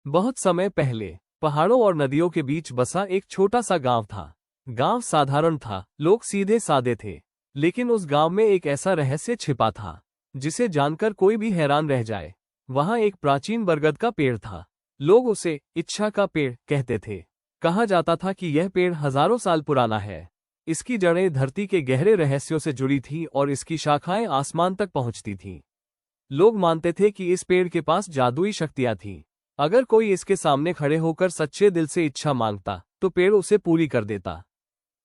बहुत समय पहले पहाड़ों और नदियों के बीच बसा एक छोटा सा गांव था। गांव साधारण था, लोग सीधे सादे थे। लेकिन उस गांव में एक ऐसा रहस्य छिपा था जिसे जानकर कोई भी हैरान रह जाए। वहां एक प्राचीन बरगद का पेड़ था। लोग उसे इच्छा का पेड़ कहते थे। कहा जाता था कि यह पेड़ हजारों साल पुराना है। इसकी जड़ें धरती के गहरे रहस्यों से जुड़ी थीं और इसकी शाखाएं आसमान तक पहुंचती थीं। लोग मानते थे कि इस पेड़ के पास जादुई शक्तियां थीं। अगर कोई इसके सामने खड़े होकर सच्चे दिल से इच्छा मांगता तो पेड़ उसे पूरी कर देता।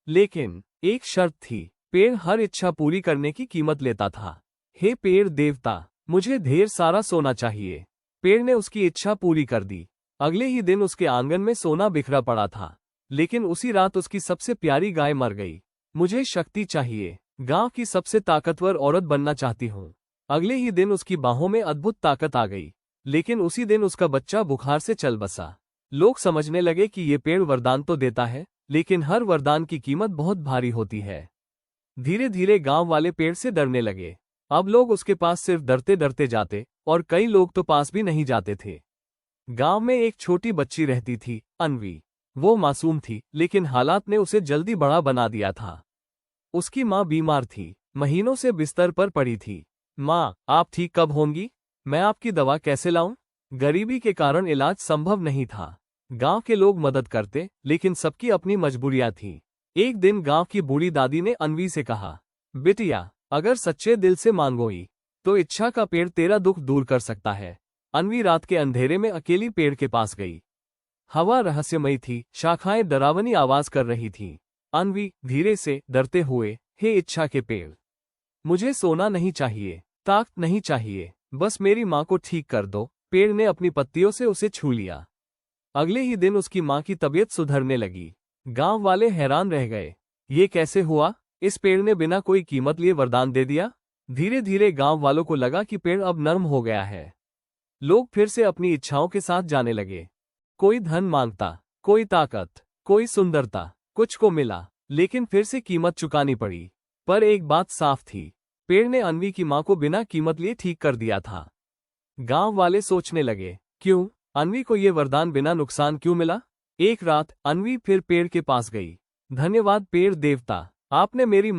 लेकिन एक शर्त थी, पेड़ हर इच्छा पूरी करने की कीमत लेता था। हे पेड़ देवता, मुझे ढेर सारा सोना चाहिए। पेड़ ने उसकी इच्छा पूरी कर दी। अगले ही दिन उसके आंगन में सोना बिखरा पड़ा था। लेकिन उसी रात उसकी सबसे प्यारी गाय मर गई। मुझे शक्ति चाहिए, गांव की सबसे ताकतवर औरत बनना चाहती हूँ। अगले ही दिन उसकी बाहों में अद्भुत ताकत आ गई। लेकिन उसी दिन उसका बच्चा बुखार से चल बसा। लोग समझने लगे कि ये पेड़ वरदान तो देता है, लेकिन हर वरदान की कीमत बहुत भारी होती है। धीरे धीरे गांव वाले पेड़ से डरने लगे। अब लोग उसके पास सिर्फ डरते डरते जाते और कई लोग तो पास भी नहीं जाते थे। गांव में एक छोटी बच्ची रहती थी, अन्वी। वो मासूम थी, लेकिन हालात ने उसे जल्दी बड़ा बना दिया था। उसकी माँ बीमार थी, महीनों से बिस्तर पर पड़ी थी। माँ, आप ठीक कब होंगी? मैं आपकी दवा कैसे लाऊं? गरीबी के कारण इलाज संभव नहीं था। गांव के लोग मदद करते, लेकिन सबकी अपनी मजबूरियां थीं। एक दिन गांव की बूढ़ी दादी ने अन्वी से कहा, बिटिया, अगर सच्चे दिल से मांगोगी तो इच्छा का पेड़ तेरा दुख दूर कर सकता है। अन्वी रात के अंधेरे में अकेली पेड़ के पास गई। हवा रहस्यमयी थी, शाखाएं डरावनी आवाज कर रही थीं। अन्वी धीरे से डरते हुए, हे इच्छा के पेड़, मुझे सोना नहीं चाहिए, ताकत नहीं चाहिए, बस मेरी माँ को ठीक कर दो। पेड़ ने अपनी पत्तियों से उसे छू लिया। अगले ही दिन उसकी माँ की तबीयत सुधरने लगी। गांव वाले हैरान रह गए। ये कैसे हुआ? इस पेड़ ने बिना कोई कीमत लिए वरदान दे दिया। धीरे धीरे गांव वालों को लगा कि पेड़ अब नर्म हो गया है। लोग फिर से अपनी इच्छाओं के साथ जाने लगे। कोई धन मांगता, कोई ताकत, कोई सुंदरता। कुछ को मिला, लेकिन फिर से कीमत चुकानी पड़ी। पर एक बात साफ थी, पेड़ ने अन्वी की माँ को बिना कीमत लिए ठीक कर दिया था। गांव वाले सोचने लगे, क्यों अन्वी को ये वरदान बिना नुकसान क्यों मिला? एक रात अन्वी फिर पेड़ के पास गई। धन्यवाद पेड़ देवता, आपने मेरी माँ